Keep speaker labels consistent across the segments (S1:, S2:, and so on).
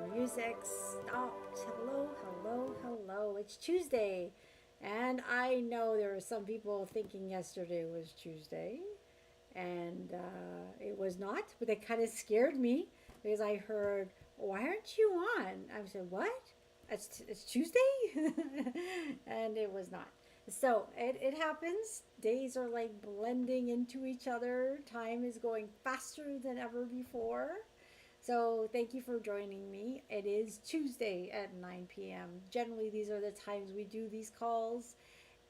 S1: The music stopped. Hello, hello, hello. It's Tuesday. And I know there are some people thinking yesterday was Tuesday. And it was not, but it kind of scared me because I heard, "Why aren't you on?" I said, "What? It's Tuesday?" And it was not. So it happens. Days are like blending into each other. Time is going faster than ever before. So thank you for joining me. It is Tuesday at 9 p.m. Generally, these are the times we do these calls.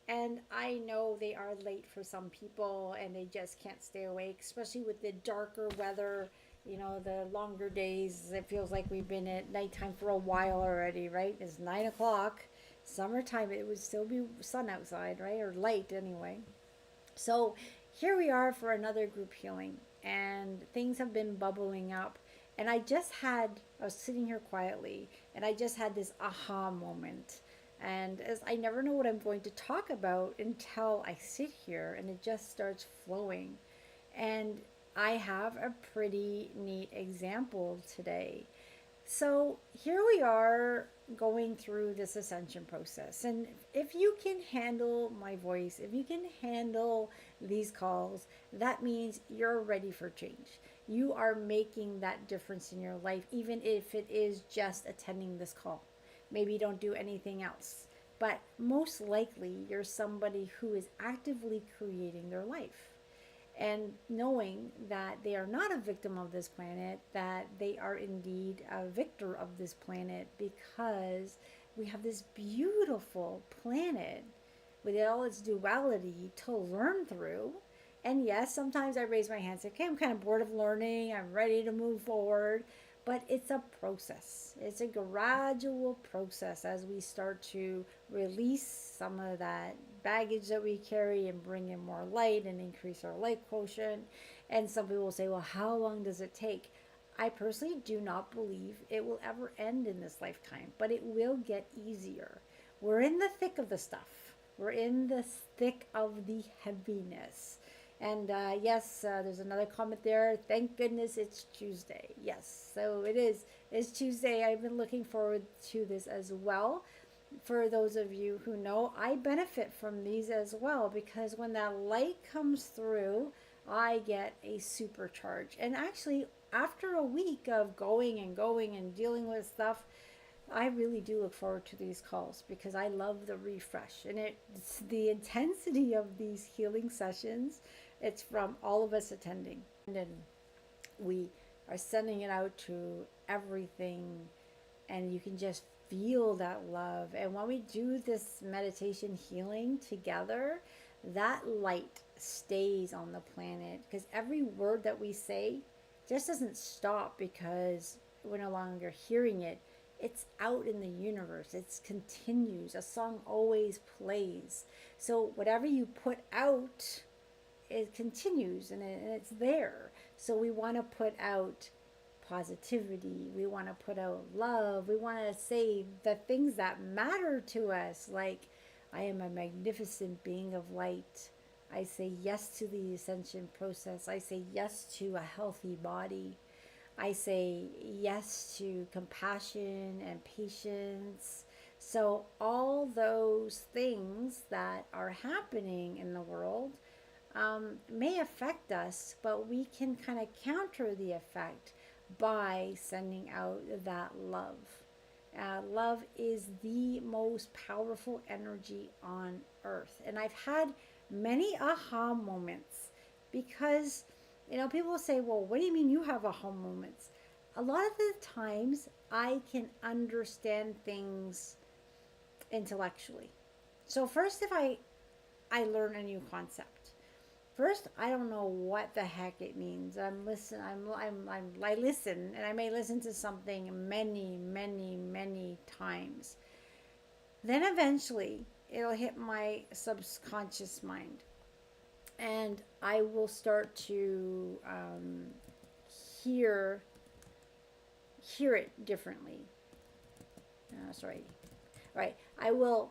S1: And I know they are late for some people and they just can't stay awake, especially with the darker weather, the longer days. It feels like we've been at nighttime for a while already, right? It's 9 o'clock. Summertime, it would still be sun outside, right? Or light anyway. So here we are for another group healing, and things have been bubbling up. And I was sitting here quietly, and I just had this aha moment. And as I never know what I'm going to talk about until I sit here and it just starts flowing. And I have a pretty neat example today. So here we are going through this ascension process. And if you can handle my voice, if you can handle these calls, that means you're ready for change. You are making that difference in your life, even if it is just attending this call. Maybe don't do anything else. But most likely, you're somebody who is actively creating their life and knowing that they are not a victim of this planet, that they are indeed a victor of this planet because we have this beautiful planet with all its duality to learn through. And yes, sometimes I raise my hand and say, okay, I'm kind of bored of learning, I'm ready to move forward. But it's a process. It's a gradual process as we start to release some of that baggage that we carry and bring in more light and increase our light quotient. And some people will say, well, how long does it take? I personally do not believe it will ever end in this lifetime, but it will get easier. We're in the thick of the stuff. We're in the thick of the heaviness. And yes, there's another comment there. Thank goodness it's Tuesday. Yes, so it is. It's Tuesday. I've been looking forward to this as well. For those of you who know, I benefit from these as well because when that light comes through, I get a supercharge. And actually, after a week of going and dealing with stuff, I really do look forward to these calls because I love the refresh and it's the intensity of these healing sessions. It's from all of us attending, and we are sending it out to everything, and you can just feel that love. And when we do this meditation healing together, that light stays on the planet because every word that we say just doesn't stop because we're no longer hearing it. It's out in the universe. It continues. A song always plays. So whatever you put out, it continues and it's there. So we want to put out positivity. We want to put out love. We want to say the things that matter to us, like, I am a magnificent being of light. I say yes to the ascension process. I say yes to a healthy body. I say yes to compassion and patience. So, all those things that are happening in the world may affect us, but we can kind of counter the effect by sending out that love. Love is the most powerful energy on earth. And I've had many aha moments because, people say, well, what do you mean you have aha moments? A lot of the times I can understand things intellectually. So first, if I learn a new concept, first, I don't know what the heck it means. I listen, and I may listen to something many, many, many times. Then eventually, it'll hit my subconscious mind, and I will start to hear hear it differently. Sorry, right? I will,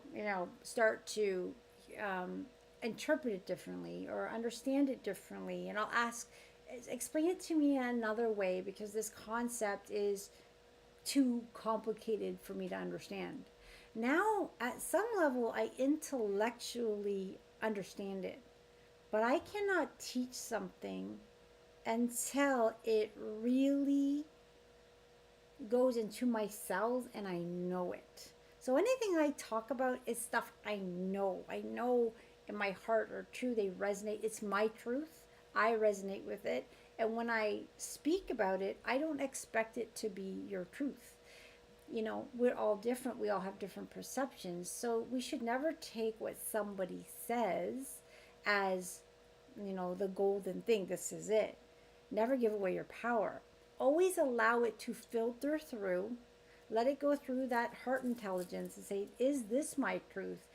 S1: start to interpret it differently or understand it differently, and I'll ask, explain it to me in another way because this concept is too complicated for me to understand. Now, at some level, I intellectually understand it, but I cannot teach something until it really goes into my cells and I know it. So anything I talk about is stuff I know. I know in my heart are true. They resonate. It's my truth. I resonate with it. And when I speak about it, I don't expect it to be your truth. We're all different. We all have different perceptions. So we should never take what somebody says as, the golden thing. This is it. Never give away your power. Always allow it to filter through. Let it go through that heart intelligence and say, is this my truth?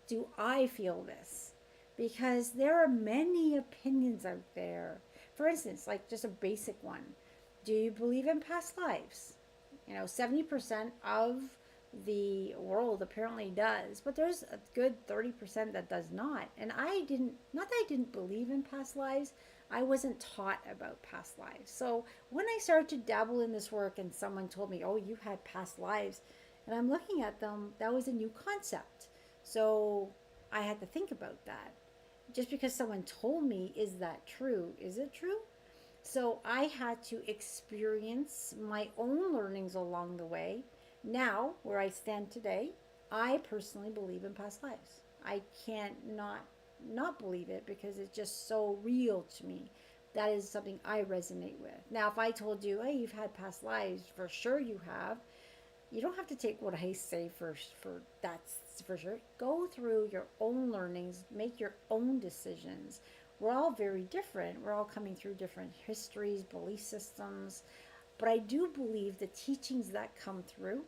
S1: Do I feel this? Because there are many opinions out there. For instance, like just a basic one. Do you believe in past lives? 70% of the world apparently does, but there's a good 30% that does not. And not that I didn't believe in past lives, I wasn't taught about past lives. So when I started to dabble in this work and someone told me, oh, you had past lives, and I'm looking at them, that was a new concept. So I had to think about that. Just because someone told me, is that true? Is it true? So I had to experience my own learnings along the way. Now, where I stand today, I personally believe in past lives. I can't not believe it because it's just so real to me. That is something I resonate with. Now, if I told you, hey, you've had past lives, for sure you have, you don't have to take what I say for that's for sure. Go through your own learnings, make your own decisions. We're all very different. We're all coming through different histories, belief systems, but I do believe the teachings that come through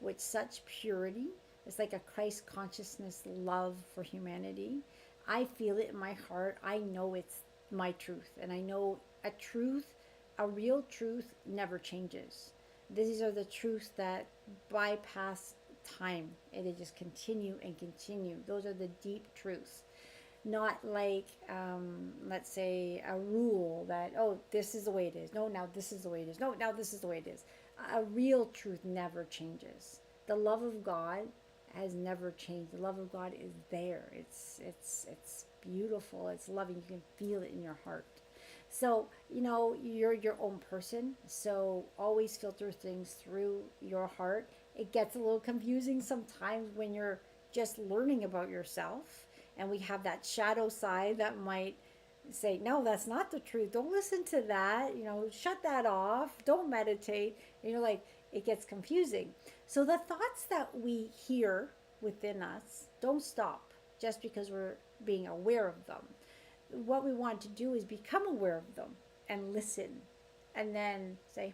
S1: with such purity. It's like a Christ consciousness love for humanity. I feel it in my heart. I know it's my truth, and I know a real truth never changes. These are the truths that bypass time, and they just continue and continue. Those are the deep truths, not like, let's say, a rule that, oh, this is the way it is. No, now this is the way it is. No, now this is the way it is. A real truth never changes. The love of God has never changed. The love of God is there. It's beautiful. It's loving. You can feel it in your heart. So, you're your own person. So always filter things through your heart. It gets a little confusing sometimes when you're just learning about yourself. And we have that shadow side that might say, no, that's not the truth. Don't listen to that. Shut that off. Don't meditate. And you're like, it gets confusing. So the thoughts that we hear within us don't stop just because we're being aware of them. What we want to do is become aware of them and listen, and then say,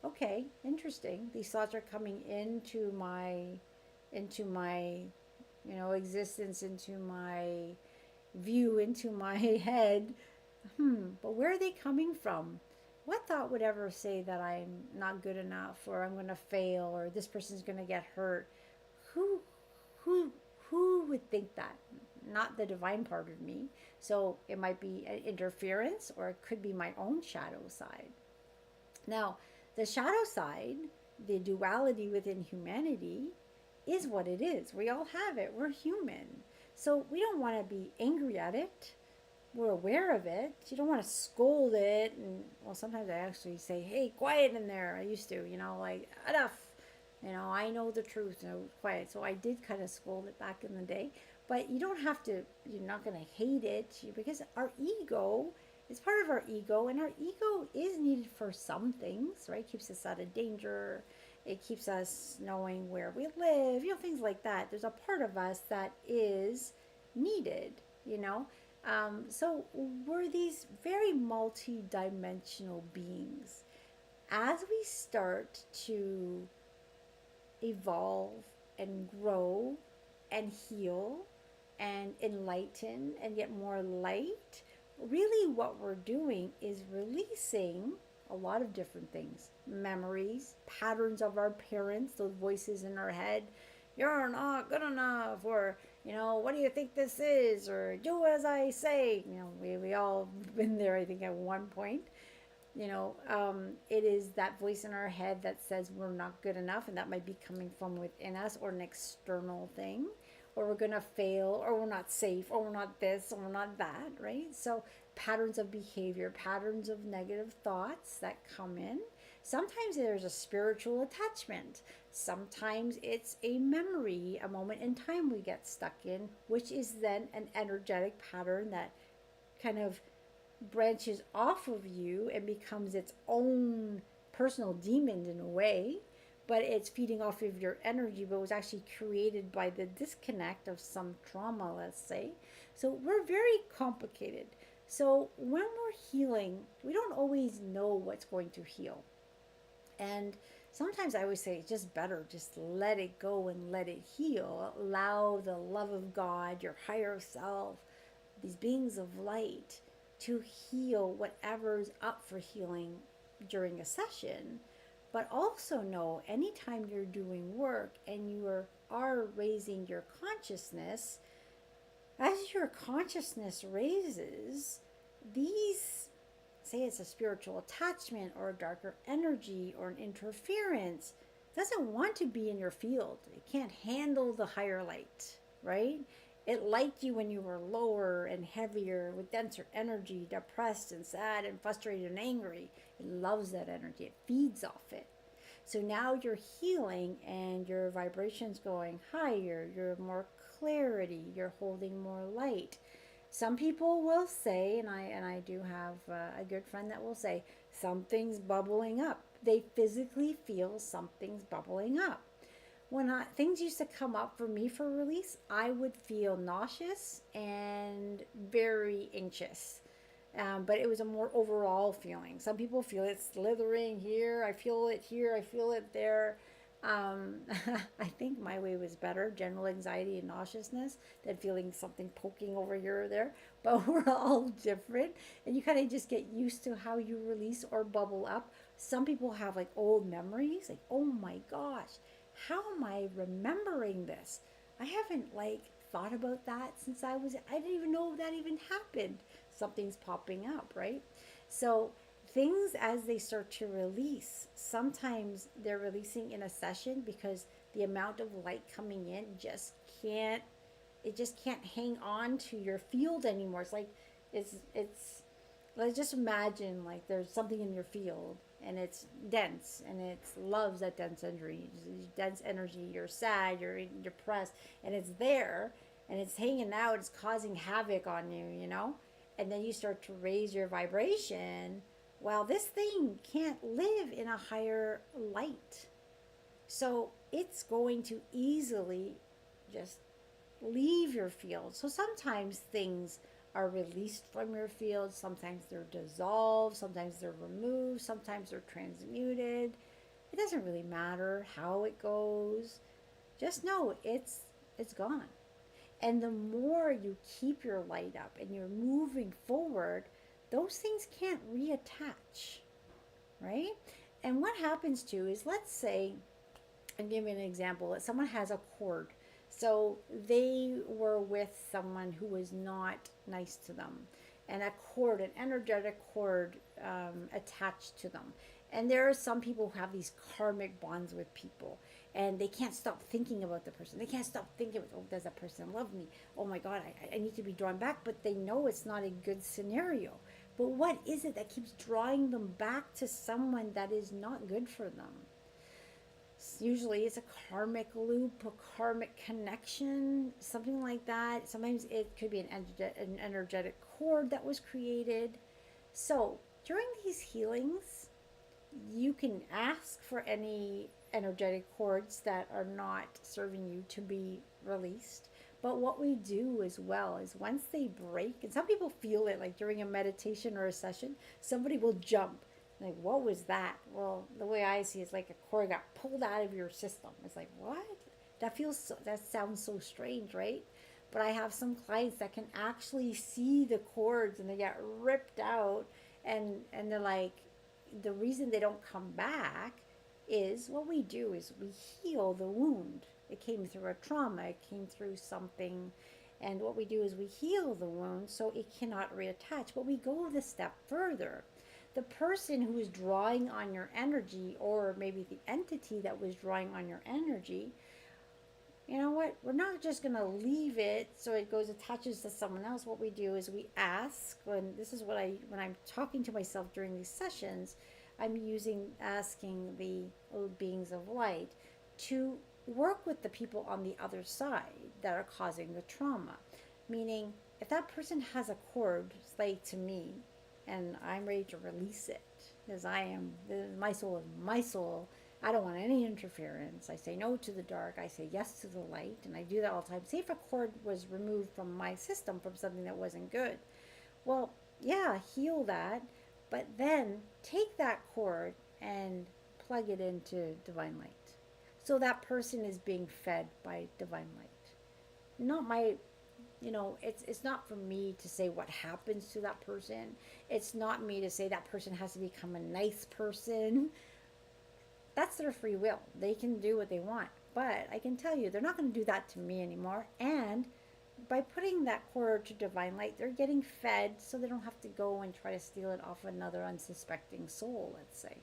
S1: okay, interesting. These thoughts are coming into my existence, into my view, into my head. But where are they coming from? What thought would ever say that I'm not good enough, or I'm going to fail, or this person's going to get hurt? Who, who, who would think that? Not the divine part of me. So it might be an interference, or it could be my own shadow side. Now, the shadow side, the duality within humanity, is what it is. We all have it. We're human. So we don't want to be angry at it. We're aware of it. You don't want to scold it. And, well, sometimes I actually say, hey, quiet in there. I used to, like, enough. I know the truth. Quiet. So I did kind of scold it back in the day. But you don't have to, you're not going to hate it, because our ego is part of our ego, and our ego is needed for some things, right? It keeps us out of danger. It keeps us knowing where we live, things like that. There's a part of us that is needed. So we're these very multi-dimensional beings. As we start to evolve and grow and heal and enlighten and get more light, really what we're doing is releasing a lot of different things. Memories, patterns of our parents, those voices in our head. You're not good enough, or, what do you think this is? Or do as I say. We all been there, I think, at one point. It is that voice in our head that says we're not good enough, and that might be coming from within us or an external thing, or we're going to fail, or we're not safe, or we're not this, or we're not that, right? So, patterns of behavior, patterns of negative thoughts that come in. Sometimes there's a spiritual attachment. Sometimes it's a memory, a moment in time we get stuck in, which is then an energetic pattern that kind of branches off of you and becomes its own personal demon in a way, but it's feeding off of your energy, but was actually created by the disconnect of some trauma, let's say. So we're very complicated. So when we're healing, we don't always know what's going to heal. And sometimes I always say it's just better, just let it go and let it heal. Allow the love of God, your higher self, these beings of light to heal whatever's up for healing during a session. But also know anytime you're doing work and are raising your consciousness, as your consciousness raises, these, say it's a spiritual attachment or a darker energy or an interference, doesn't want to be in your field. It can't handle the higher light, right? It liked you when you were lower and heavier with denser energy, depressed and sad and frustrated and angry. It loves that energy. It feeds off it. So now you're healing and your vibration's going higher. You're more clarity. You're holding more light. Some people will say, and I do have a good friend that will say, something's bubbling up. They physically feel something's bubbling up. When things used to come up for me for release, I would feel nauseous and very anxious. But it was a more overall feeling. Some people feel it slithering here, I feel it here, I feel it there. Um, I think my way was better, general anxiety and nauseousness, than feeling something poking over here or there. But we're all different, and you kind of just get used to how you release or bubble up. Some people have like old memories, like, oh my gosh, how am I remembering this? I haven't like thought about that since I didn't even know that even happened. Something's popping up, right? So things as they start to release, sometimes they're releasing in a session because the amount of light coming in can't it just can't hang on to your field anymore. It's like it's let's just imagine like there's something in your field and it's dense and it loves that dense energy. You're sad, you're depressed, and it's there and it's hanging out. It's causing havoc on you, and then you start to raise your vibration. Well, this thing can't live in a higher light, so it's going to easily just leave your field. So sometimes things are released from your field, sometimes they're dissolved, sometimes they're removed, sometimes they're transmuted. It doesn't really matter how it goes. Just know it's gone. And the more you keep your light up and you're moving forward, those things can't reattach, right? And what happens too is, let's say, I'll give you an example. Someone has a cord. So they were with someone who was not nice to them, and a cord, an energetic cord, attached to them. And there are some people who have these karmic bonds with people, and they can't stop thinking about the person. They can't stop thinking, oh, does that person love me? Oh my God, I need to be drawn back. But they know it's not a good scenario. But what is it that keeps drawing them back to someone that is not good for them? Usually it's a karmic loop, a karmic connection, something like that. Sometimes it could be an energetic cord that was created. So during these healings, you can ask for any energetic cords that are not serving you to be released. But what we do as well is, once they break, and some people feel it like during a meditation or a session, somebody will jump. Like, what was that? Well, the way I see it, it's like a cord got pulled out of your system. It's like, what? That sounds so strange, right? But I have some clients that can actually see the cords and they get ripped out, and they're like, the reason they don't come back is, what we do is we heal the wound. It came through a trauma, it came through something, and what we do is we heal the wound so it cannot reattach. But we go the step further. the person who is drawing on your energy, or maybe the entity that was drawing on your energy, you know what? We're not just going to leave it so it goes attaches to someone else. What we do is we ask, when this is what when I'm talking to myself during these sessions, I'm asking the beings of light to work with the people on the other side that are causing the trauma. Meaning, if that person has a cord laid to me and I'm ready to release it, because I am, my soul is my soul, I don't want any interference. I say no to the dark. I say yes to the light. And I do that all the time. Say if a cord was removed from my system from something that wasn't good. Well, yeah, heal that. But then take that cord and plug it into divine light. So that person is being fed by divine light. Not my, it's not for me to say what happens to that person. It's not me to say that person has to become a nice person. That's their free will. They can do what they want. But I can tell you, they're not going to do that to me anymore. And by putting that cord to divine light, they're getting fed so they don't have to go and try to steal it off another unsuspecting soul, let's say.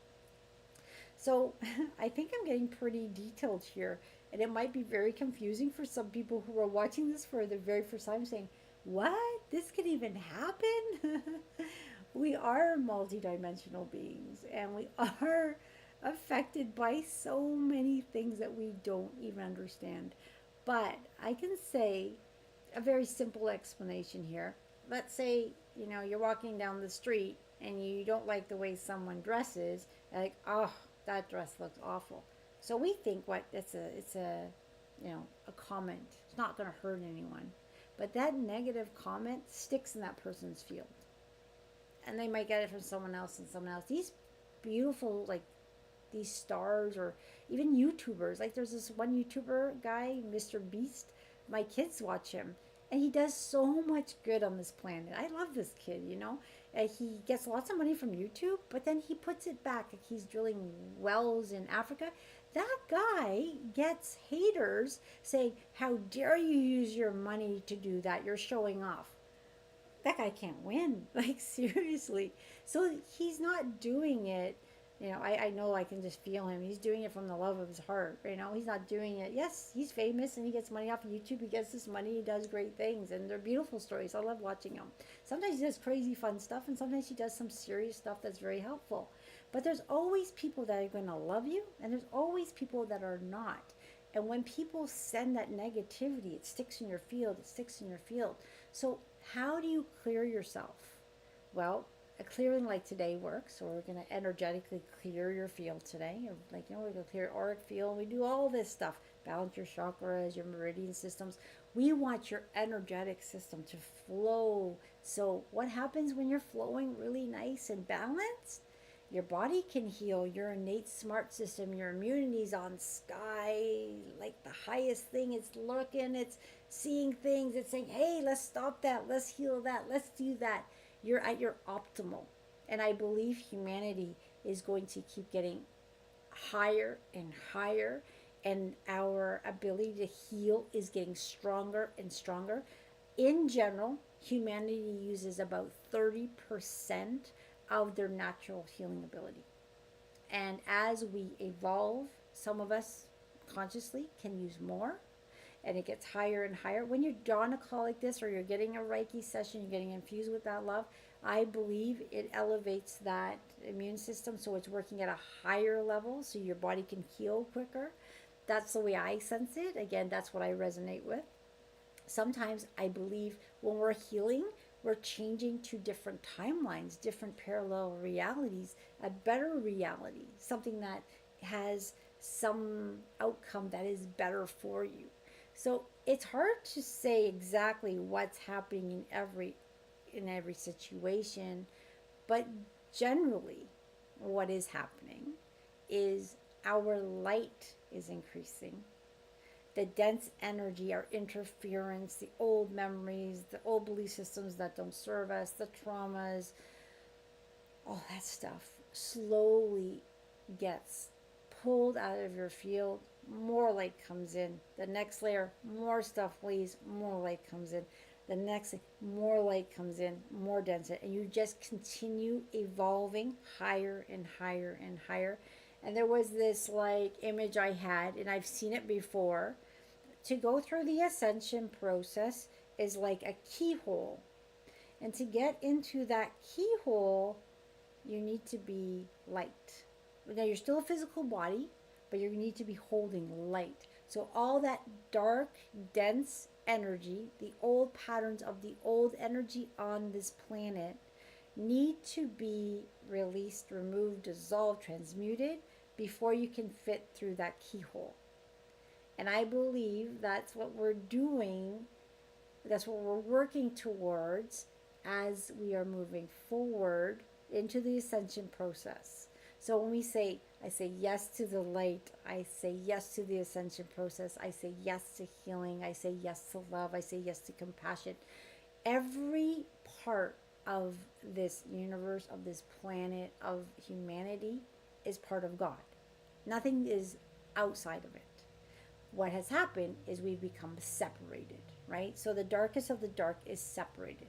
S1: So I think I'm getting pretty detailed here. And it might be very confusing for some people who are watching this for the very first time, saying, what? This could even happen? We are multidimensional beings, and we are affected by so many things that we don't even understand. But I can say a very simple explanation here. Let's say, you're walking down the street and you don't like the way someone dresses, like, oh, that dress looks awful. So we think what it's a comment. It's not going to hurt anyone. But that negative comment sticks in that person's field. And they might get it from someone else and someone else. These beautiful, like, these stars, or even YouTubers. Like, there's this one YouTuber guy, Mr. Beast. My kids watch him, and he does so much good on this planet. I love this kid. He gets lots of money from YouTube, but then he puts it back. Like, he's drilling wells in Africa. That guy gets haters saying, how dare you use your money to do that? You're showing off. That guy can't win. Like, seriously. So he's not doing it. I know, I can just feel him. He's doing it from the love of his heart. He's not doing it. Yes, he's famous and he gets money off of YouTube. He gets this money. He does great things. And they're beautiful stories. I love watching him. Sometimes he does crazy fun stuff, and sometimes he does some serious stuff that's very helpful. But there's always people that are going to love you, and there's always people that are not. And when people send that negativity, it sticks in your field. It sticks in your field. So how do you clear yourself? Well, a clearing like today works. So we're going to energetically clear your field today. We're going to clear auric field. We do all this stuff. Balance your chakras, your meridian systems. We want your energetic system to flow. So what happens when you're flowing really nice and balanced? Your body can heal, your innate smart system, your immunity's on sky, like the highest thing. It's looking, it's seeing things, it's saying, hey, let's stop that, let's heal that, let's do that. You're at your optimal. And I believe humanity is going to keep getting higher and higher, and our ability to heal is getting stronger and stronger. In general, humanity uses about 30% of their natural healing ability. And as we evolve, some of us consciously can use more, and it gets higher and higher. When you're on a call like this, or you're getting a Reiki session, you're getting infused with that love, I believe it elevates that immune system, so it's working at a higher level so your body can heal quicker. That's the way I sense it. Again, that's what I resonate with. Sometimes I believe when we're healing, we're changing to different timelines, different parallel realities, a better reality, something that has some outcome that is better for you. So it's hard to say exactly what's happening in every situation, but generally what is happening is our light is increasing. The dense energy, our interference, the old memories, the old belief systems that don't serve us, the traumas, all that stuff slowly gets pulled out of your field. More light comes in. The next layer, more stuff leaves, more light comes in. The next thing, more light comes in, more denser, and you just continue evolving higher and higher and higher. And there was this like image I had, and I've seen it before. To go through the ascension process is like a keyhole. And to get into that keyhole, you need to be light. Now, you're still a physical body, but you need to be holding light. So, all that dark, dense energy, the old patterns of the old energy on this planet, need to be released, removed, dissolved, transmuted before you can fit through that keyhole. And I believe that's what we're doing, that's what we're working towards as we are moving forward into the ascension process. So when we say, I say yes to the light, I say yes to the ascension process, I say yes to healing, I say yes to love, I say yes to compassion. Every part of this universe, of this planet, of humanity is part of God. Nothing is outside of it. What has happened is we've become separated, right? So the darkest of the dark is separated.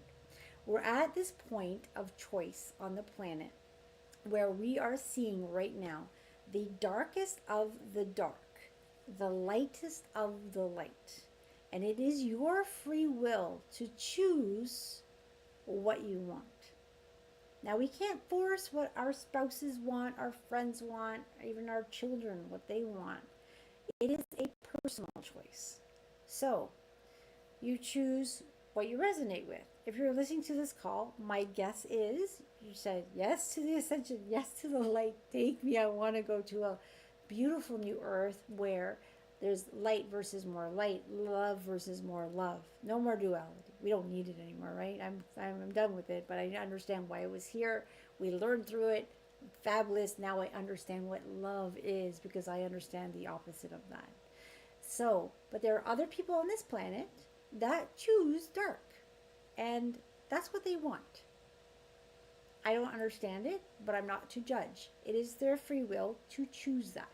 S1: We're at this point of choice on the planet where we are seeing right now the darkest of the dark, the lightest of the light. And it is your free will to choose what you want. Now, we can't force what our spouses want, our friends want, even our children, what they want. It is a personal choice. So, you choose what you resonate with. If you're listening to this call, my guess is you said yes to the ascension, yes to the light. Take me. I want to go to a beautiful new earth where there's light versus more light, love versus more love. No more duality. We don't need it anymore, right? I'm done with it, but I understand why it was here. We learned through it. Fabulous. Now I understand what love is because I understand the opposite of that. So, but there are other people on this planet that choose dark, and that's what they want. I don't understand it, but I'm not to judge. It is their free will to choose that.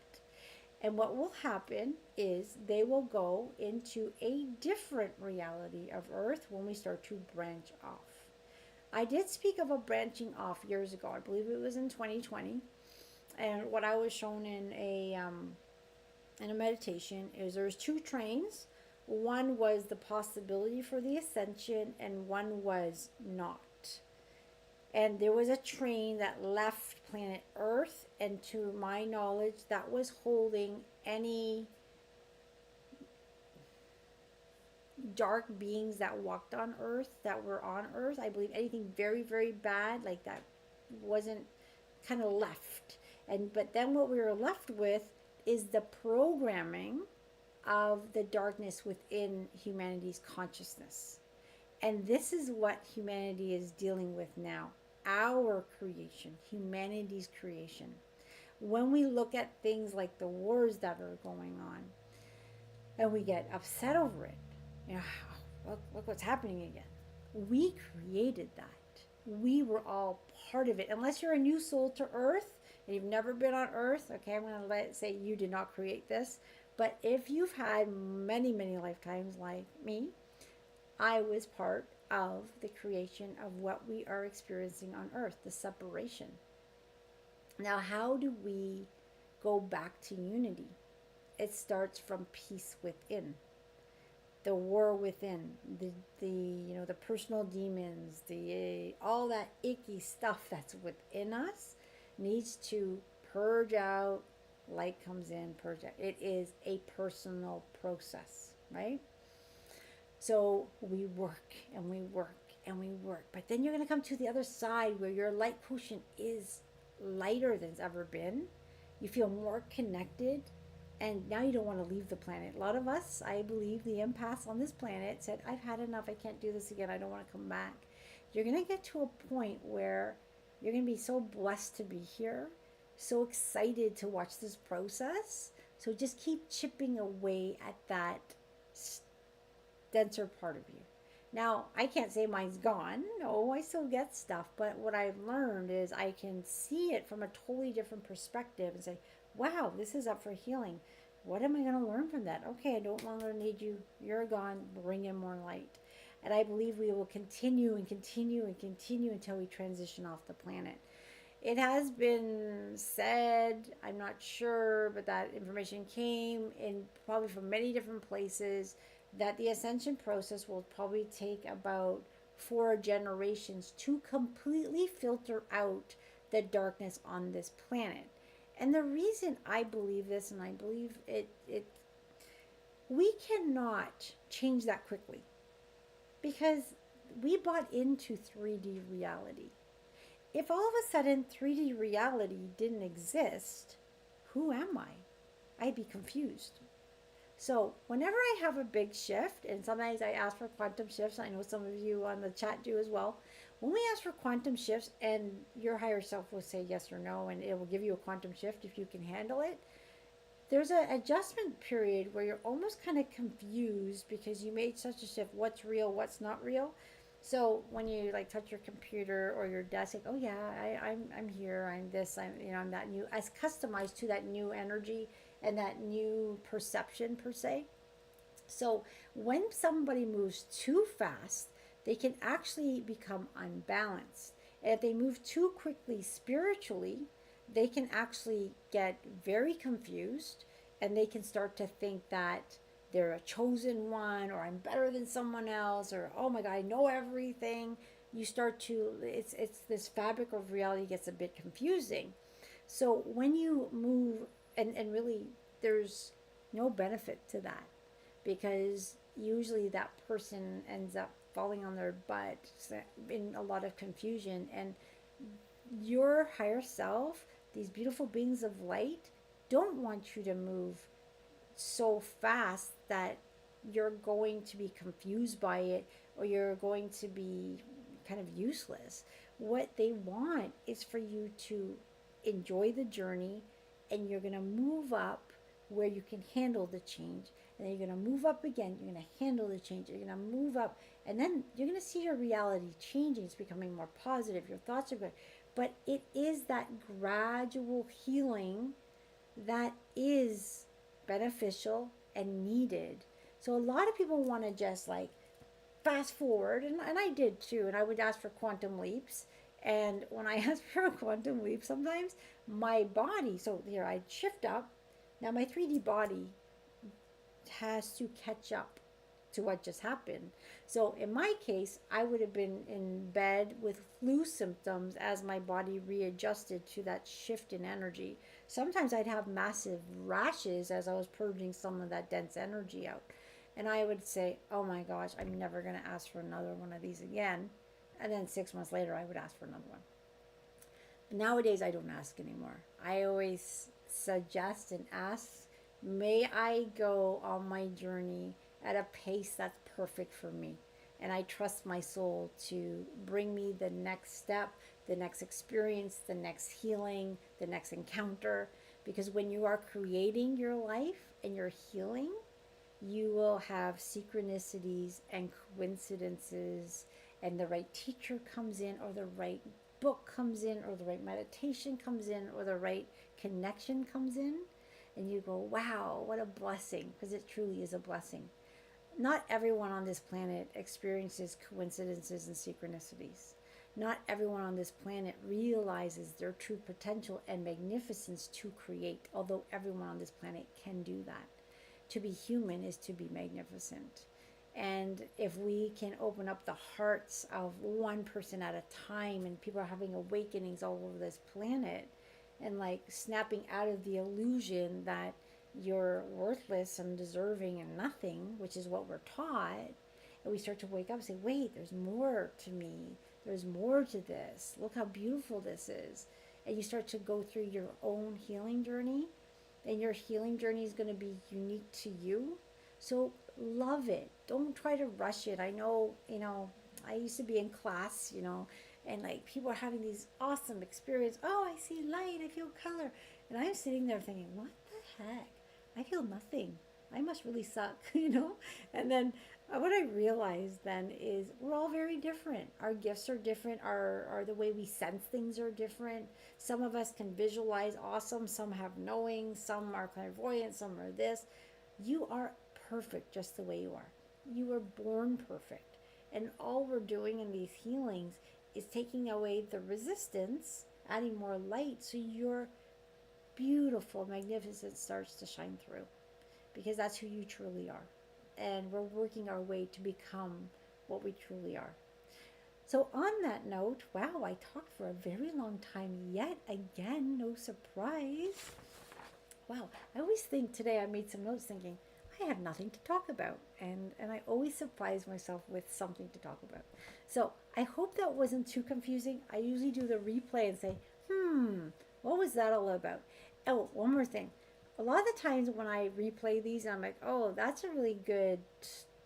S1: And what will happen is they will go into a different reality of Earth when we start to branch off. I did speak of a branching off years ago. I believe it was in 2020. And what I was shown in a meditation is there's two trains. One was the possibility for the ascension, and one was not. And there was a train that left planet Earth, and to my knowledge, that was holding any dark beings that walked on Earth, that were on Earth. I believe anything very, very bad like that wasn't kind of left. And but then what we were left with is the programming of the darkness within humanity's consciousness. And this is what humanity is dealing with now. Our creation, humanity's creation. When we look at things like the wars that are going on and we get upset over it, you know, look what's happening again. We created that. We were all part of it. Unless you're a new soul to Earth and you've never been on Earth, okay, I'm going to let it say you did not create this. But if you've had many, many lifetimes like me, I was part of the creation of what we are experiencing on Earth, the separation. Now, how do we go back to unity? It starts from peace within, the war within, the personal demons, the all that icky stuff that's within us needs to purge out. Light comes in, purge out. It is a personal process, right? So we work and we work and we work. But then you're going to come to the other side where your light quotient is lighter than it's ever been. You feel more connected. And now you don't want to leave the planet. A lot of us, I believe, the empaths on this planet said, I've had enough. I can't do this again. I don't want to come back. You're going to get to a point where you're going to be so blessed to be here, so excited to watch this process. So just keep chipping away at that denser part of you. Now, I can't say mine's gone. No, I still get stuff. But what I've learned is I can see it from a totally different perspective and say, wow, this is up for healing. What am I going to learn from that? Okay, I don't longer need you. You're gone. Bring in more light. And I believe we will continue and continue and continue until we transition off the planet. It has been said, I'm not sure, but that information came in probably from many different places, that the ascension process will probably take about 4 generations to completely filter out the darkness on this planet. And the reason I believe this, and I believe it we cannot change that quickly because we bought into 3D reality. If all of a sudden 3D reality didn't exist, who am I? I'd be confused. So, whenever I have a big shift, and sometimes I ask for quantum shifts, I know some of you on the chat do as well. When we ask for quantum shifts, and your higher self will say yes or no, and it will give you a quantum shift if you can handle it, there's an adjustment period where you're almost kind of confused because you made such a shift. What's real, what's not real? So when you like touch your computer or your desk, like, oh yeah, I'm here, I'm this, I'm that new, as customized to that new energy and that new perception per se. So when somebody moves too fast, they can actually become unbalanced. And if they move too quickly spiritually, they can actually get very confused and they can start to think that they're a chosen one or I'm better than someone else or oh my god, I know everything. You start to it's this fabric of reality gets a bit confusing. So when you move and really there's no benefit to that because usually that person ends up falling on their butt in a lot of confusion. And your higher self, these beautiful beings of light, don't want you to move so fast that you're going to be confused by it or you're going to be kind of useless. What they want is for you to enjoy the journey and you're going to move up where you can handle the change. And then you're going to move up again. You're going to handle the change. You're going to move up. And then you're going to see your reality changing. It's becoming more positive. Your thoughts are good. But it is that gradual healing that is beneficial and needed. So a lot of people want to just like fast forward, and I did too, and I would ask for quantum leaps. And when I asked for a quantum leap, sometimes my body, so here I'd shift up. Now my 3D body has to catch up to what just happened. So in my case, I would have been in bed with flu symptoms as my body readjusted to that shift in energy. Sometimes I'd have massive rashes as I was purging some of that dense energy out. And I would say, oh my gosh, I'm never going to ask for another one of these again. And then 6 months later, I would ask for another one. Nowadays, I don't ask anymore. I always suggest and ask, may I go on my journey at a pace that's perfect for me. And I trust my soul to bring me the next step, the next experience, the next healing, the next encounter. Because when you are creating your life and you're healing, you will have synchronicities and coincidences, and the right teacher comes in, or the right book comes in, or the right meditation comes in, or the right connection comes in. And you go, wow, what a blessing, because it truly is a blessing. Not everyone on this planet experiences coincidences and synchronicities. Not everyone on this planet realizes their true potential and magnificence to create, although everyone on this planet can do that. To be human is to be magnificent. And if we can open up the hearts of one person at a time, and people are having awakenings all over this planet, and like snapping out of the illusion that you're worthless and deserving and nothing, which is what we're taught, and we start to wake up and say, wait, there's more to me. There's more to this. Look how beautiful this is. And you start to go through your own healing journey, and your healing journey is going to be unique to you. So love it. Don't try to rush it. I know, I used to be in class, and like people are having these awesome experiences. Oh, I see light, I feel color. And I'm sitting there thinking, what the heck? I feel nothing. I must really suck, And then what I realized then is we're all very different. Our gifts are different. Our the way we sense things are different. Some of us can visualize awesome. Some have knowing. Some are clairvoyant. Some are this. You are perfect just the way you are. You were born perfect. And all we're doing in these healings is taking away the resistance, adding more light, so your beautiful magnificence starts to shine through, because that's who you truly are. And we're working our way to become what we truly are. So, on that note, wow, I talked for a very long time yet again, no surprise. Wow, I always think today I made some notes thinking, I have nothing to talk about. And I always surprise myself with something to talk about. So, I hope that wasn't too confusing. I usually do the replay and say, what was that all about? Oh, one more thing. A lot of the times when I replay these, I'm like, oh, that's a really good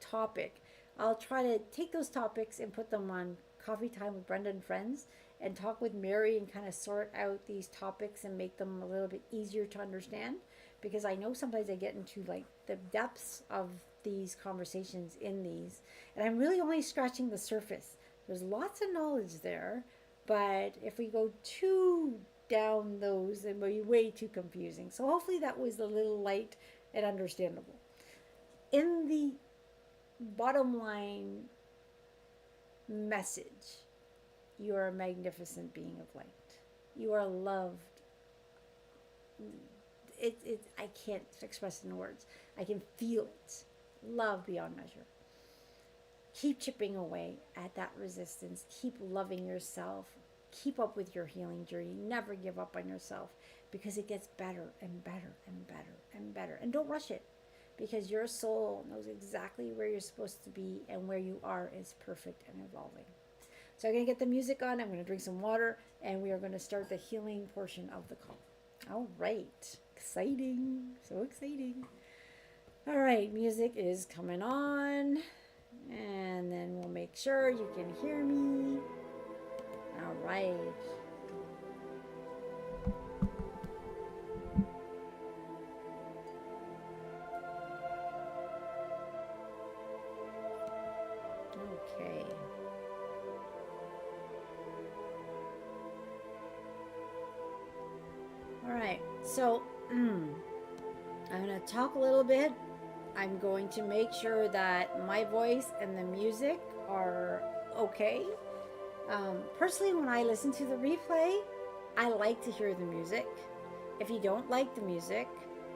S1: topic. I'll try to take those topics and put them on Coffee Time with Brenda and Friends and talk with Mary and kind of sort out these topics and make them a little bit easier to understand, because I know sometimes I get into like the depths of these conversations in these, and I'm really only scratching the surface. There's lots of knowledge there, but if we go too down those, it will be way too confusing. So hopefully that was a little light and understandable. In the bottom line message, you are a magnificent being of light. You are loved. I can't express it in words. I can feel it. Love beyond measure. Keep chipping away at that resistance. Keep loving yourself. Keep up with your healing journey. Never give up on yourself, because it gets better and better and better and better. And don't rush it, because your soul knows exactly where you're supposed to be, and where you are is perfect and evolving. So I'm going to get the music on. I'm going to drink some water, and we are going to start the healing portion of the call. All right. Exciting. So exciting. All right. Music is coming on. And then we'll make sure you can hear me. All right. Okay. All right. So I'm going to talk a little bit. I'm going to make sure that my voice and the music are okay. Personally, when I listen to the replay, I like to hear the music. If you don't like the music,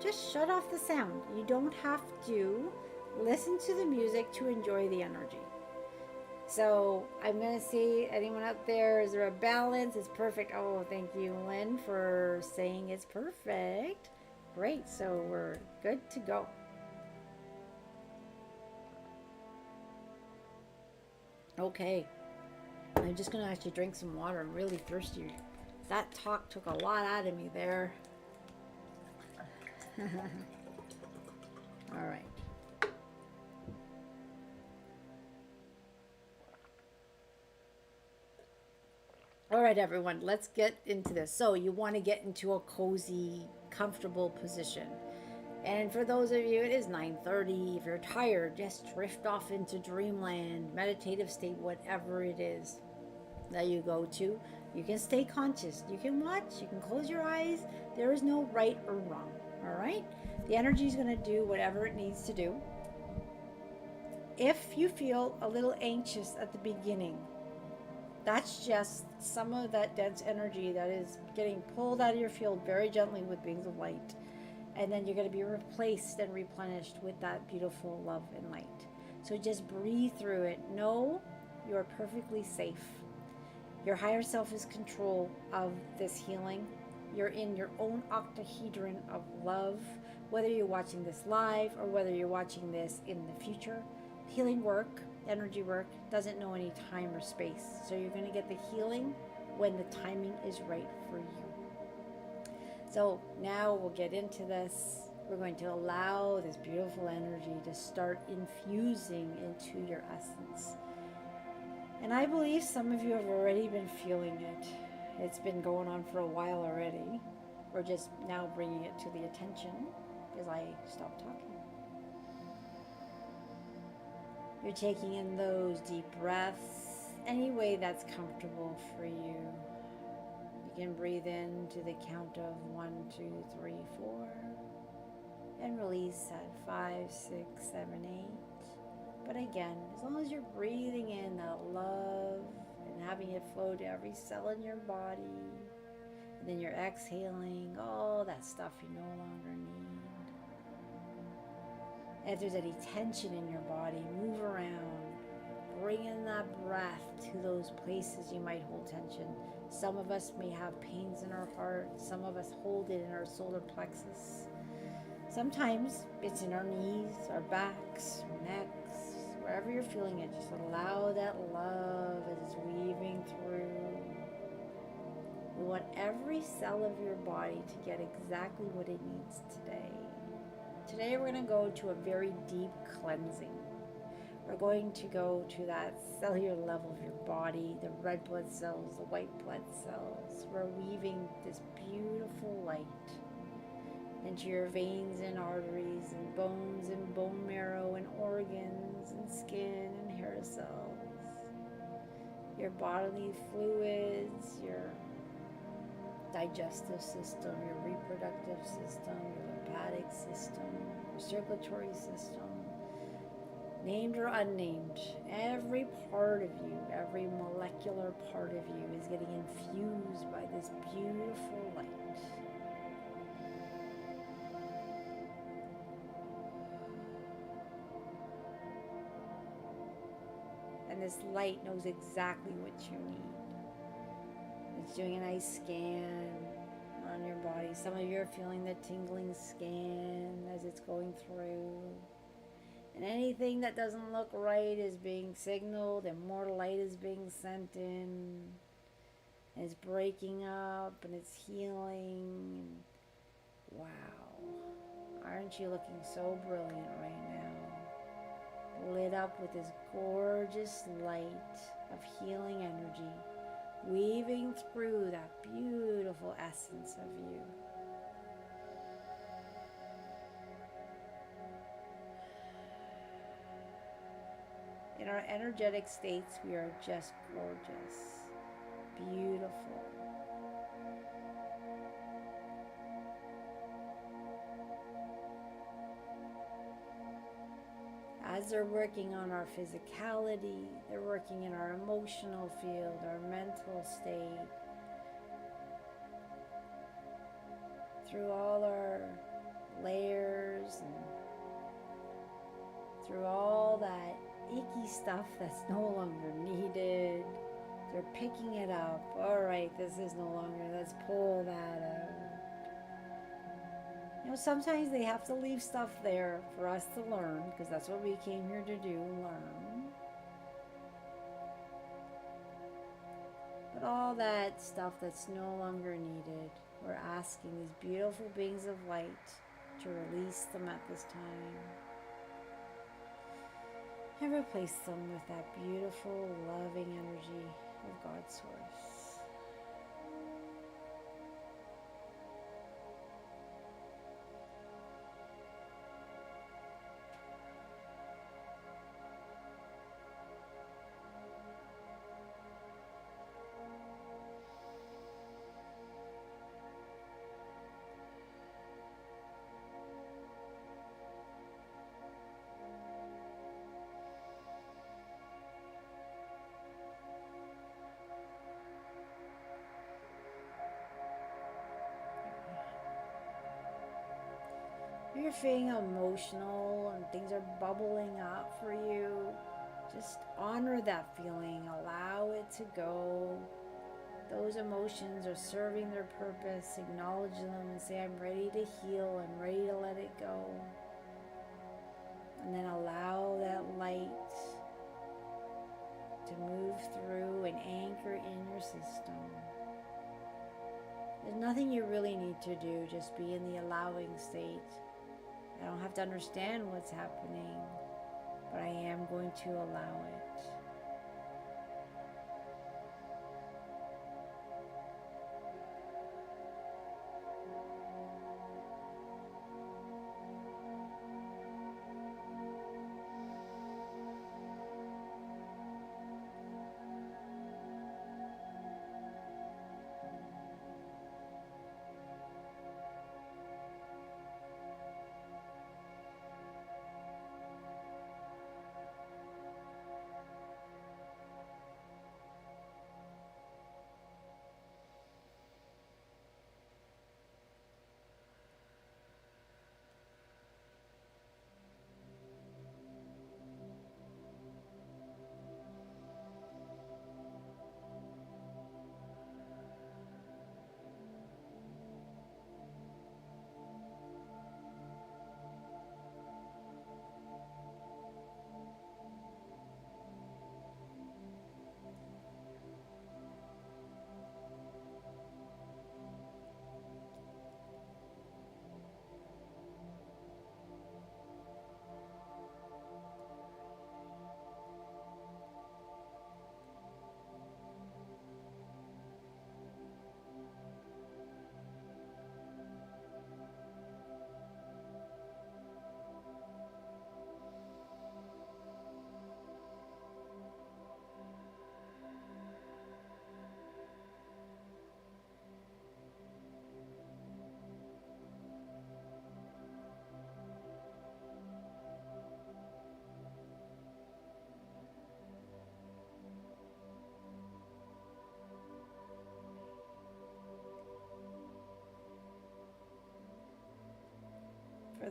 S1: just shut off the sound. You don't have to listen to the music to enjoy the energy. So I'm going to see anyone out there, is there a balance? It's perfect. Oh, thank you, Lynn, for saying it's perfect. Great. So we're good to go. Okay. I'm just going to actually drink some water. I'm really thirsty. That talk took a lot out of me there. All right. All right, everyone, let's get into this. So you want to get into a cozy, comfortable position. And for those of you, it is 9:30. If you're tired, just drift off into dreamland, meditative state, whatever it is that you go to. You can stay conscious. You can watch. You can close your eyes. There is no right or wrong. All right? The energy is going to do whatever it needs to do. If you feel a little anxious at the beginning, that's just some of that dense energy that is getting pulled out of your field very gently with beings of light. And then you're going to be replaced and replenished with that beautiful love and light. So just breathe through it. Know you're perfectly safe. Your higher self is control of this healing. You're in your own octahedron of love, whether you're watching this live or whether you're watching this in the future. Healing work, energy work, doesn't know any time or space. So you're going to get the healing when the timing is right for you. So now we'll get into this. We're going to allow this beautiful energy to start infusing into your essence. And I believe some of you have already been feeling it. It's been going on for a while already. We're just now bringing it to the attention as I stop talking. You're taking in those deep breaths any way that's comfortable for you. You can breathe in to the count of 1, 2, 3, 4, and release at 5, 6, 7, 8. But again, as long as you're breathing in that love and having it flow to every cell in your body, and then you're exhaling all that stuff you no longer need. And if there's any tension in your body, move around. Bring in that breath to those places you might hold tension. Some of us may have pains in our heart. Some of us hold it in our solar plexus. Sometimes it's in our knees, our backs, our necks, wherever you're feeling it. Just allow that love as it's weaving through. We want every cell of your body to get exactly what it needs today. Today we're going to go to a very deep cleansing. We're going to go to that cellular level of your body, the red blood cells, the white blood cells. We're weaving this beautiful light into your veins and arteries and bones and bone marrow and organs and skin and hair cells. Your bodily fluids, your digestive system, your reproductive system, your lymphatic system, your circulatory system, named or unnamed. Every part of you, every molecular part of you is getting infused by this beautiful light. And this light knows exactly what you need. It's doing a nice scan on your body. Some of you are feeling the tingling scan as it's going through. And anything that doesn't look right is being signaled, and more light is being sent in. And it's breaking up and it's healing. And wow, aren't you looking so brilliant right now? Lit up with this gorgeous light of healing energy, weaving through that beautiful essence of you. In our energetic states, we are just gorgeous, beautiful. As they're working on our physicality, they're working in our emotional field, our mental state, through all our layers and through all that icky stuff that's no longer needed. They're picking it up. All right, this is no longer, let's pull that out. You know, sometimes they have to leave stuff there for us to learn, because that's what we came here to do, learn. But all that stuff that's no longer needed, we're asking these beautiful beings of light to release them at this time. And replace them with that beautiful, loving energy of God's source. If you're feeling emotional and things are bubbling up for you, just honor that feeling, allow it to go. Those emotions are serving their purpose. Acknowledge them and say, I'm ready to heal, I'm ready to let it go. And then allow that light to move through and anchor in your system. There's nothing you really need to do, just be in the allowing state. I don't have to understand what's happening, but I am going to allow it.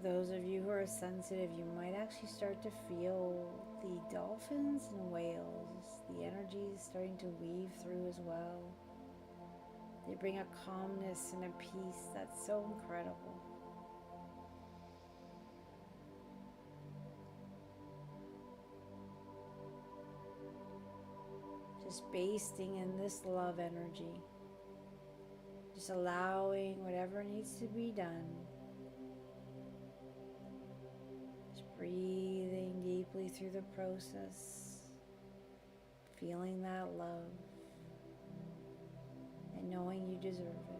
S1: those of you who are sensitive, you might actually start to feel the dolphins and whales. The energy is starting to weave through as well. They bring a calmness and a peace that's so incredible. Just basting in this love energy. Just allowing whatever needs to be done. Just breathing deeply through the process. Feeling that love. And knowing you deserve it.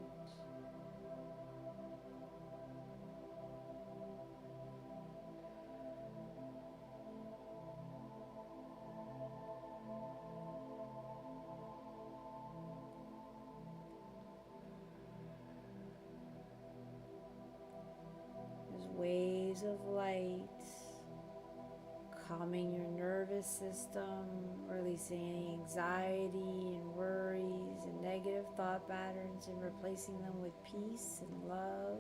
S1: There's waves of light calming your nervous system, releasing any anxiety and worries and negative thought patterns and replacing them with peace and love.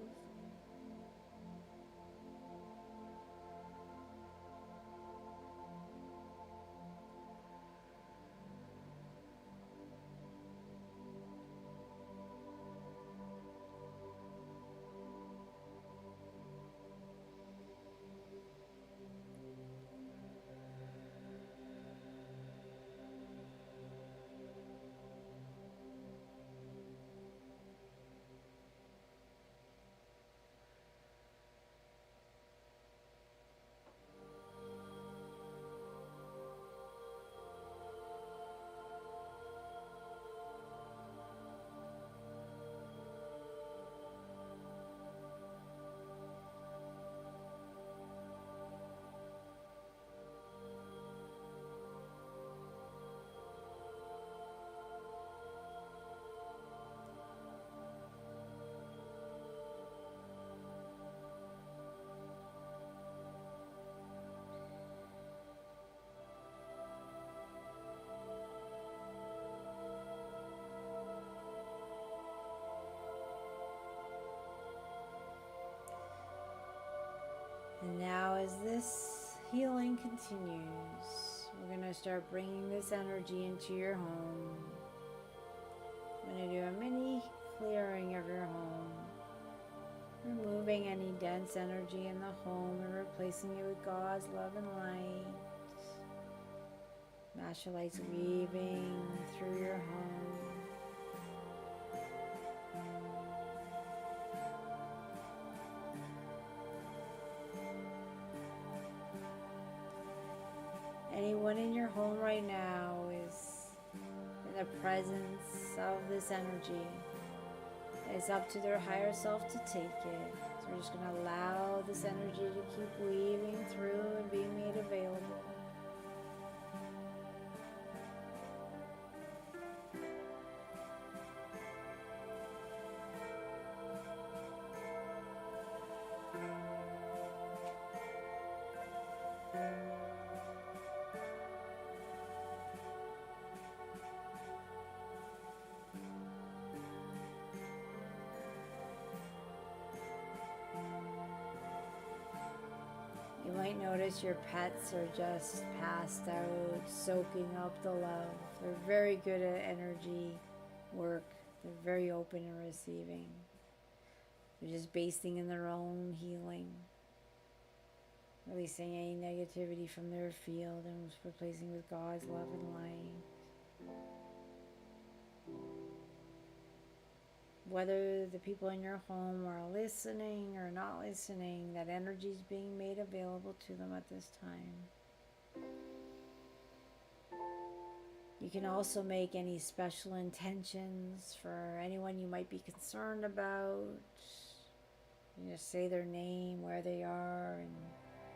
S1: And now as this healing continues, we're going to start bringing this energy into your home. I'm going to do a mini clearing of your home, removing any dense energy in the home and replacing it with God's love and light. Master lights weaving through your home. Anyone in your home right now is in the presence of this energy. It's up to their higher self to take it. So we're just going to allow this energy to keep weaving through and being made available. You might notice your pets are just passed out, soaking up the love. They're very good at energy work. They're very open and receiving. They're just basting in their own healing, releasing any negativity from their field and replacing with God's love and light. Whether the people in your home are listening or not listening, that energy is being made available to them at this time. You can also make any special intentions for anyone you might be concerned about. You just say their name, where they are, and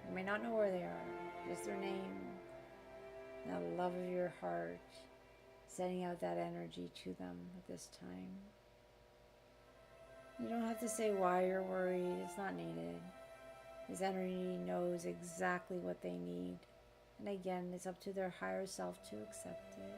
S1: you may not know where they are, just their name, the love of your heart, sending out that energy to them at this time. You don't have to say why you're worried. It's not needed. This energy knows exactly what they need. And again, it's up to their higher self to accept it.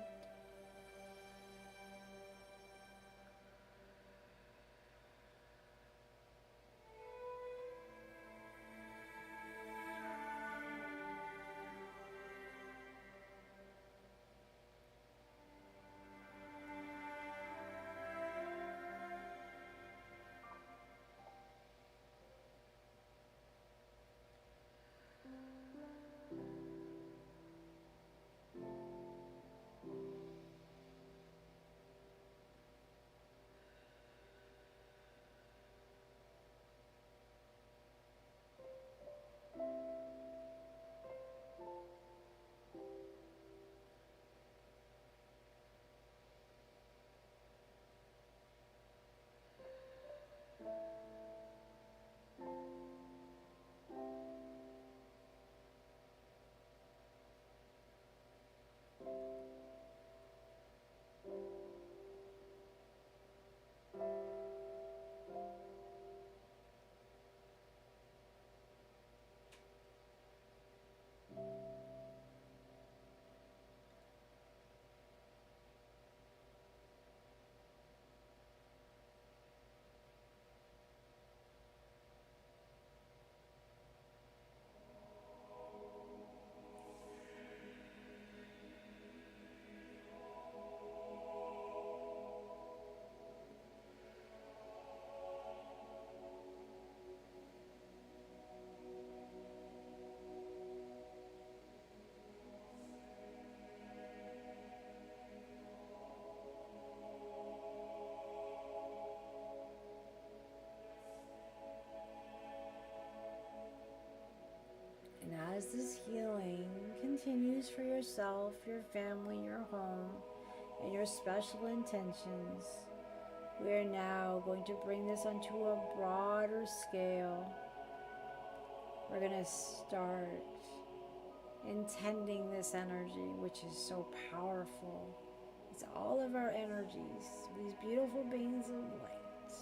S1: as this healing continues for yourself, your family, your home, and your special intentions, we are now going to bring this onto a broader scale. We're going to start intending this energy, which is so powerful. It's all of our energies, these beautiful beings of light.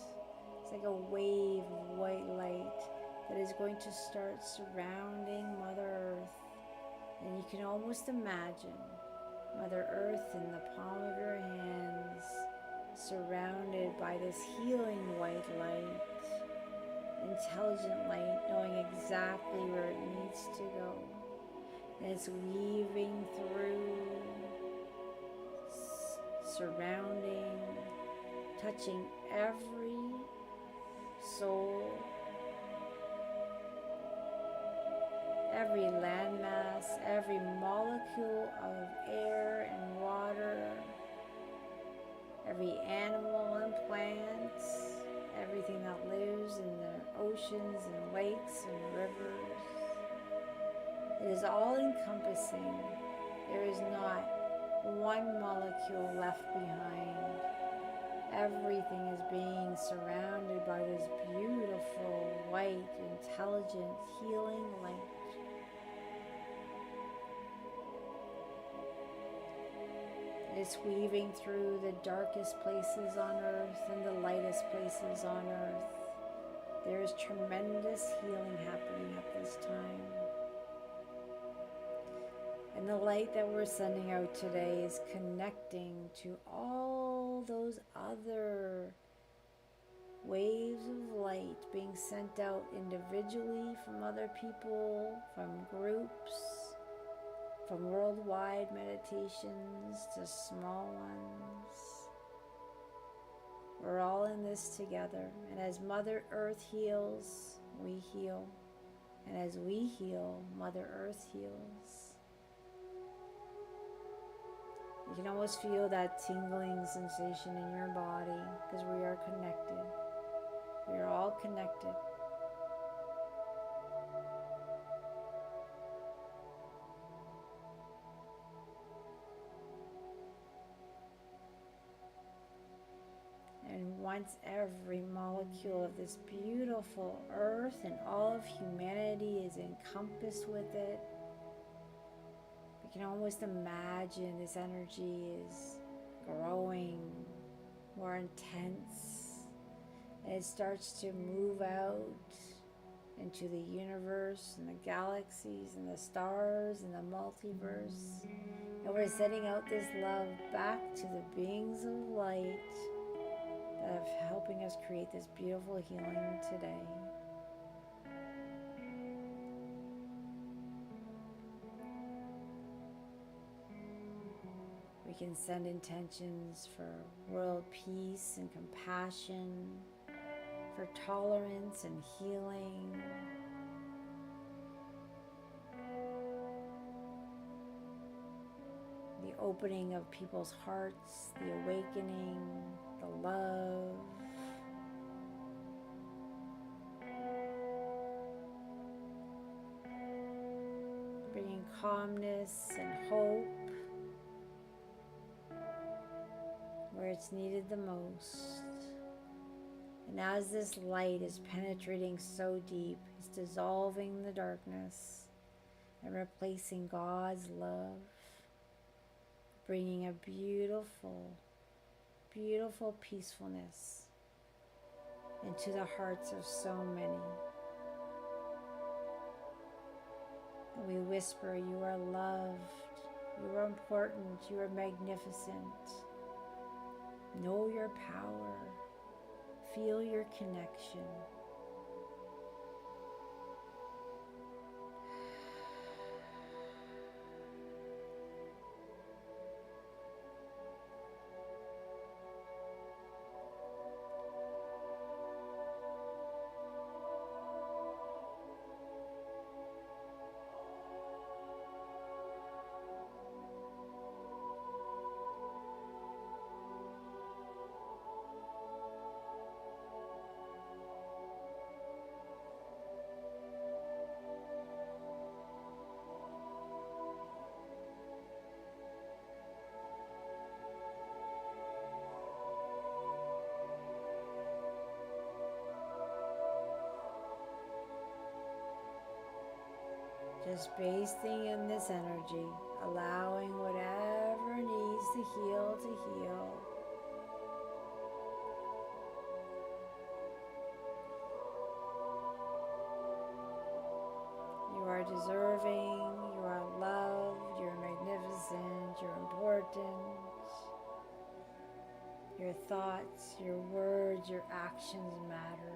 S1: It's like a wave of white light that is going to start surrounding Mother Earth. And you can almost imagine Mother Earth in the palm of your hands, surrounded by this healing white light, intelligent light, knowing exactly where it needs to go. And it's weaving through, surrounding, touching every soul, every landmass, every molecule of air and water, every animal and plant, everything that lives in the oceans and lakes and rivers. It is all encompassing. There is not one molecule left behind. Everything is being surrounded by this beautiful, white, intelligent, healing light. It's weaving through the darkest places on earth and the lightest places on earth. There is tremendous healing happening at this time. And the light that we're sending out today is connecting to all those other waves of light being sent out individually from other people, from groups, from worldwide meditations to small ones. We're all in this together. And as Mother Earth heals, we heal. And as we heal, Mother Earth heals. You can almost feel that tingling sensation in your body because we are connected. We are all connected. And once every molecule of this beautiful earth and all of humanity is encompassed with it, you can almost imagine this energy is growing more intense. And it starts to move out into the universe and the galaxies and the stars and the multiverse. And we're sending out this love back to the beings of light that are helping us create this beautiful healing today. We can send intentions for world peace and compassion, for tolerance and healing. The opening of people's hearts, the awakening, the love. Bringing calmness and hope where it's needed the most. And as this light is penetrating so deep, it's dissolving the darkness and replacing God's love, bringing a beautiful, beautiful peacefulness into the hearts of so many. And we whisper, you are loved, you are important, you are magnificent. Know your power. Feel your connection. Just basting in this energy, allowing whatever needs to heal. You are deserving, you are loved, you're magnificent, you're important. Your thoughts, your words, your actions matter.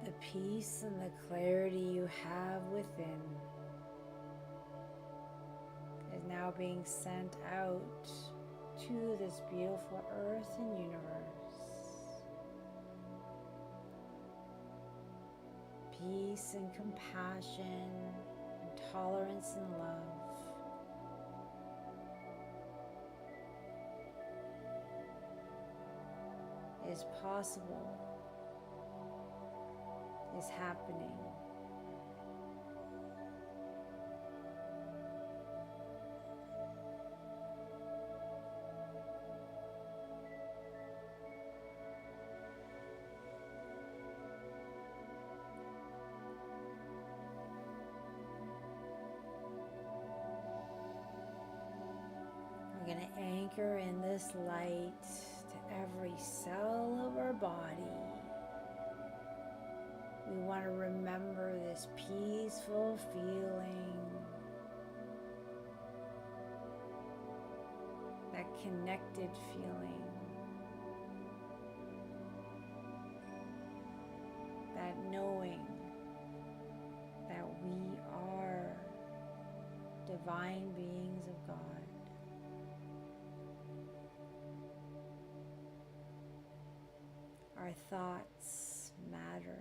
S1: The peace and the clarity you have within is now being sent out to this beautiful earth and universe. Peace and compassion and tolerance and love is possible, is happening. We're going to anchor in this light to every cell of our body. We want to remember this peaceful feeling, that connected feeling, that knowing that we are divine beings of God. Our thoughts matter.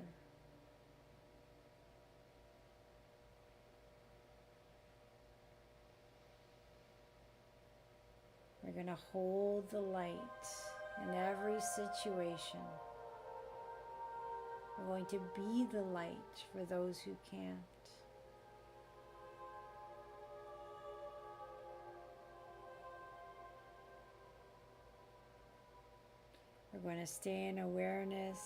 S1: We're going to hold the light in every situation. We're going to be the light for those who can't. We're going to stay in awareness,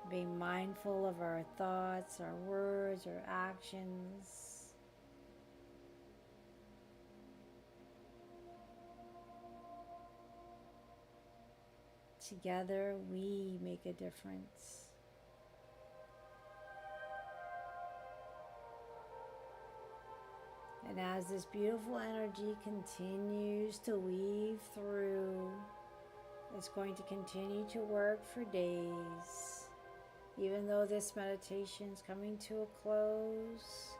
S1: being mindful of our thoughts, our words, our actions. Together, we make a difference. And as this beautiful energy continues to weave through, it's going to continue to work for days. Even though this meditation is coming to a close,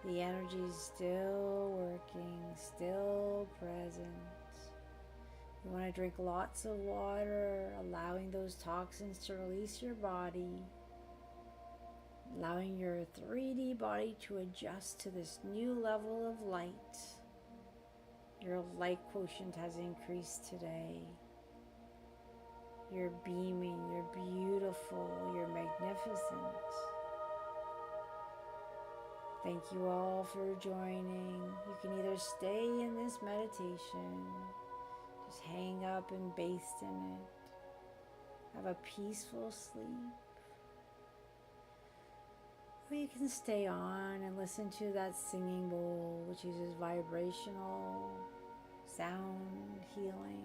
S1: the energy is still working, still present. You want to drink lots of water, allowing those toxins to release your body. allowing your 3D body to adjust to this new level of light. Your light quotient has increased today. You're beaming, you're beautiful, you're magnificent. Thank you all for joining. You can either stay in this meditation, just hang up and baste in it, have a peaceful sleep, or you can stay on and listen to that singing bowl, which uses vibrational sound healing.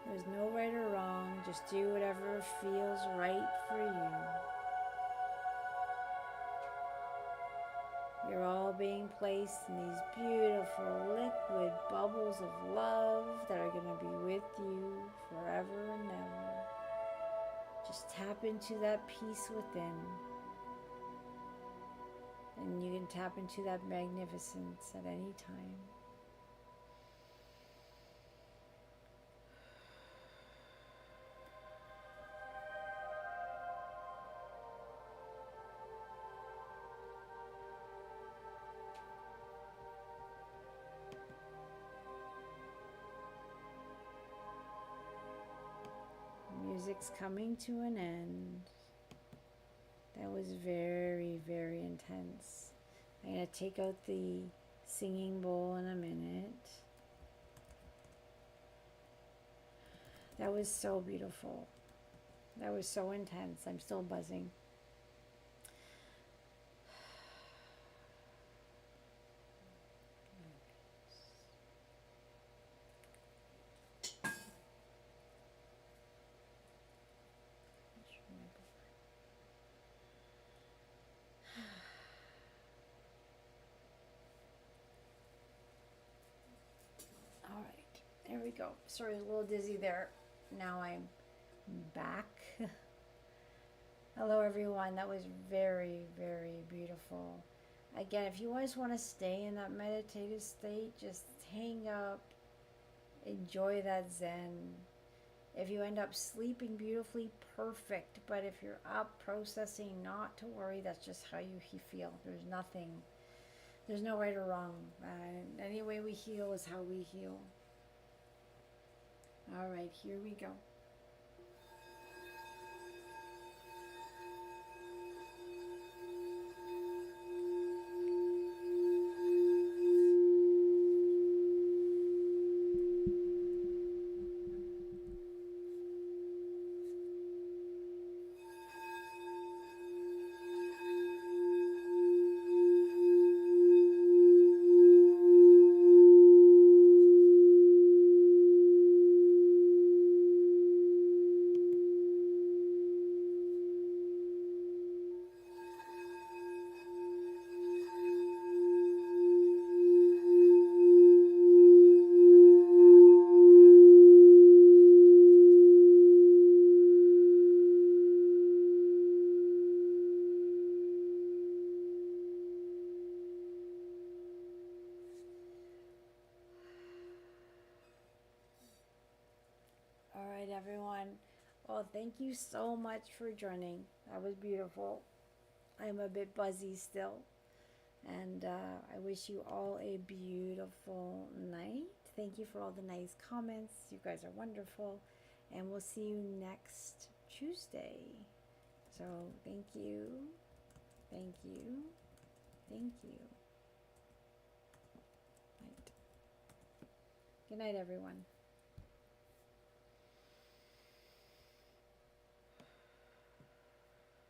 S1: There's no right or wrong, just do whatever feels right for you. You're all being placed in these beautiful liquid bubbles of love that are going to be with you forever and ever. Just tap into that peace within, and you can tap into that magnificence at any time. Music's coming to an end. That was very, very intense. I'm going to take out the singing bowl in a minute. That was so beautiful. That was so intense. I'm still buzzing. All right, there we go. Sorry, a little dizzy there. Now I'm back. Hello everyone. That was very, very beautiful. Again, if you always want to stay in that meditative state, just hang up, enjoy that Zen. If you end up sleeping beautifully, perfect. But if you're up processing, not to worry, that's just how you feel. There's no right or wrong. Any way we heal is how we heal. All right, here we go. All right, everyone. Well, thank you so much for joining. That was beautiful. I'm a bit buzzy still. And I wish you all a beautiful night. Thank you for all the nice comments. You guys are wonderful. And we'll see you next Tuesday. So thank you. Thank you. Thank you. Night. Good night, everyone.